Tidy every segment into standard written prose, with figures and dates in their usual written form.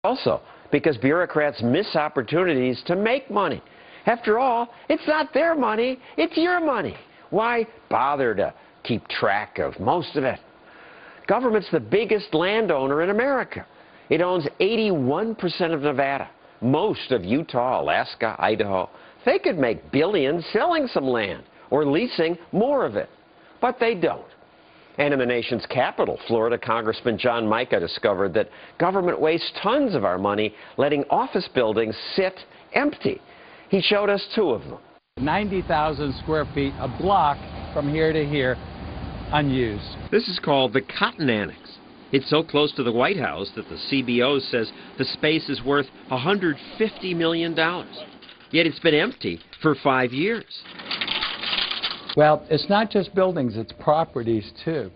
Also, because bureaucrats miss opportunities to make money. After all, it's not their money, it's your money. Why bother to keep track of most of it? Government's the biggest landowner in America. It owns 81% of Nevada, most of Utah, Alaska, Idaho. They could make billions selling some land or leasing more of it, but they don't. And in the nation's capital, Florida, Congressman John Mica discovered that government wastes tons of our money letting office buildings sit empty. He showed us 2 of them. 90,000 square feet, a block from here to here, unused. This is called the Cotton Annex. It's so close to the White House that the CBO says the space is worth $150 million. Yet it's been empty for 5 years. Well, it's not just buildings, it's properties too.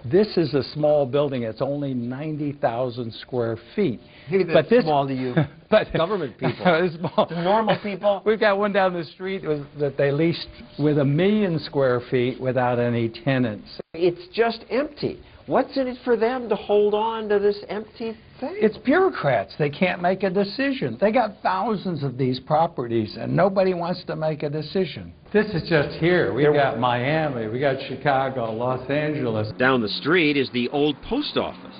This is a small building. It's only 90,000 square feet. Maybe that's small to you. But government people. Small. The normal people. We've got one down the street that they leased with 1 million square feet without any tenants. It's just empty. What's in it for them to hold on to this empty thing? It's bureaucrats. They can't make a decision. They got thousands of these properties, and nobody wants to make a decision. This is just here. We've got Miami, we got Chicago, Los Angeles. Down the street is the old post office.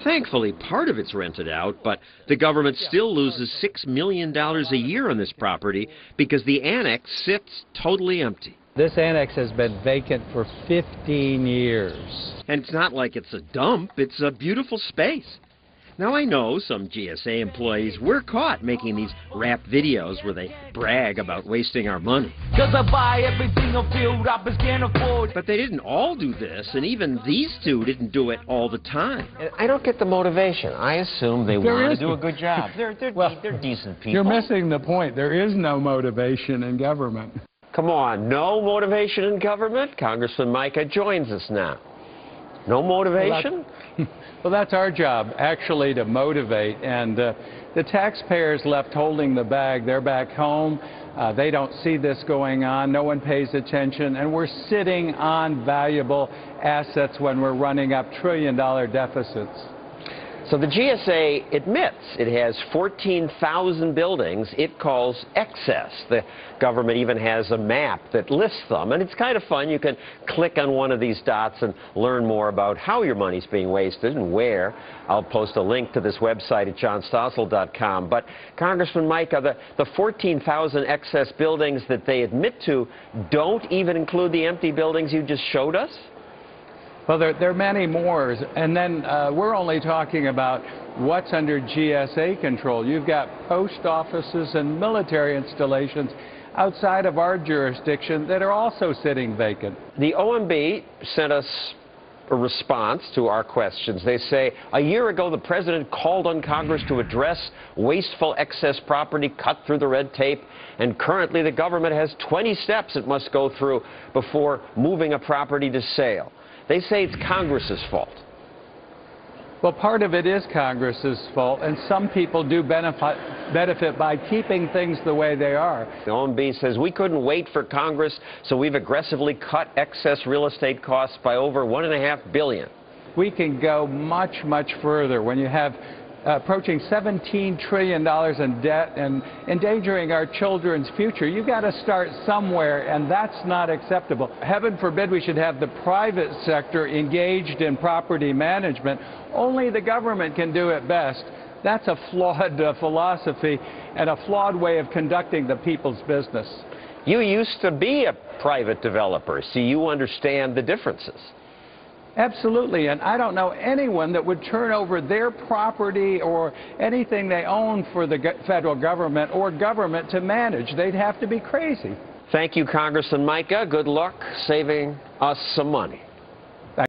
Thankfully, part of it's rented out, but the government still loses $6 million a year on this property because the annex sits totally empty. This annex has been vacant for 15 years. And it's not like it's a dump, it's a beautiful space. Now I know some GSA employees were caught making these rap videos where they brag about wasting our money. 'Cause I buy everything I feel rappers can't afford. But they didn't all do this, and even these 2 didn't do it all the time. I don't get the motivation. I assume they want to do a good job. They're decent people. You're missing the point. There is no motivation in government. Come on, no motivation in government? Congressman Mica joins us now. No motivation? Well, that's our job, actually, to motivate. And the taxpayers left holding the bag, they're back home. They don't see this going on. No one pays attention. And we're sitting on valuable assets when we're running up trillion-dollar deficits. So the GSA admits it has 14,000 buildings it calls excess. The government even has a map that lists them, and it's kind of fun. You can click on one of these dots and learn more about how your money's being wasted and where. I'll post a link to this website at johnstossel.com. But Congressman Mica, the 14,000 excess buildings that they admit to don't even include the empty buildings you just showed us? Well, there are many more, and then we're only talking about what's under GSA control. You've got post offices and military installations outside of our jurisdiction that are also sitting vacant. The OMB sent us a response to our questions. They say, a year ago, the president called on Congress to address wasteful excess property cut through the red tape, and currently the government has 20 steps it must go through before moving a property to sale. They say it's Congress's fault. Well, part of it is Congress's fault, and some people do benefit by keeping things the way they are. The OMB says we couldn't wait for Congress, so we've aggressively cut excess real estate costs by over $1.5 billion. We can go much, much further. When you have approaching $17 trillion in debt and endangering our children's future, you've got to start somewhere, and that's not acceptable. Heaven forbid we should have the private sector engaged in property management. Only the government can do it best. That's a flawed philosophy and a flawed way of conducting the people's business. You used to be a private developer, so you understand the differences. Absolutely, and I don't know anyone that would turn over their property or anything they own for the federal government or government to manage. They'd have to be crazy. Thank you, Congressman Mica. Good luck saving us some money.